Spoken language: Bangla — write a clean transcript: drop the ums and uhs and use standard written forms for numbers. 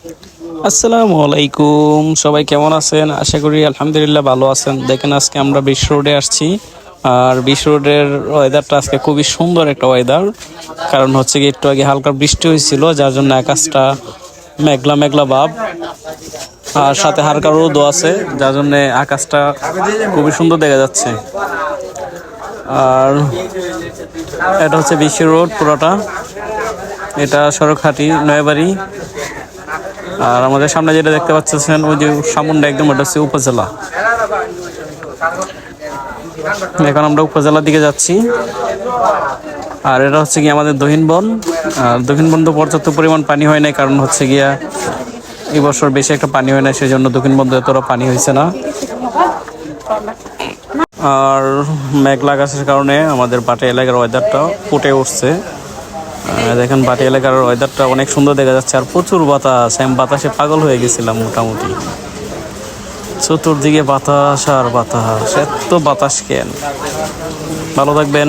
আসসালামু আলাইকুম, সবাই কেমন আছেন? আশা করি আলহামদুলিল্লাহ ভালো আছেন। দেখেন আজকে আমরা বিশ্ব রোডে আসছি। আর বিশ্ব রোডের ওয়েদারটা আজকে খুবই সুন্দর একটা ওয়েদার। কারণ হচ্ছে কি একটু আগে হালকা বৃষ্টি হয়েছিল, যার জন্য আকাশটা মেঘলা মেঘলা ভাব। আর সাথে হালকা রোদও আছে, যার জন্য আকাশটা খুবই সুন্দর দেখা যাচ্ছে। আর এটা হচ্ছে বিশ্ব রোড পুরোটা। এটা সড়কহাটি নয়াবাড়ি। আর আমাদের সামনে যেটা দেখতে পাচ্ছেন ওই যে সামুন্ডা, একদম ওটা হচ্ছে উপজেলা। এখন আমরা উপজেলার দিকে যাচ্ছি। আর এটা হচ্ছে কি আমাদের দহিন বন। আর দক্ষিণ বন তো পর্যাপ্ত পরিমাণ পানি হয় নাই, কারণ হচ্ছে গিয়া এই বছর বেশি একটা পানি হয় না, সেই জন্য দক্ষিণ বন্ধ এতটা পানি হয়েছে না। আর মেঘলা আকাশের কারণে আমাদের বাটা এলাকার ওয়েদারটা ফুটে উঠছে। দেখেন বাটি এলাকার ওয়েদারটা অনেক সুন্দর দেখা যাচ্ছে। আর প্রচুর বাতাস, আমি বাতাসে পাগল হয়ে গেছিলাম মোটামুটি। চতুর্দিকে বাতাস আর বাতাস, এত বাতাস কেন? ভালো থাকবেন।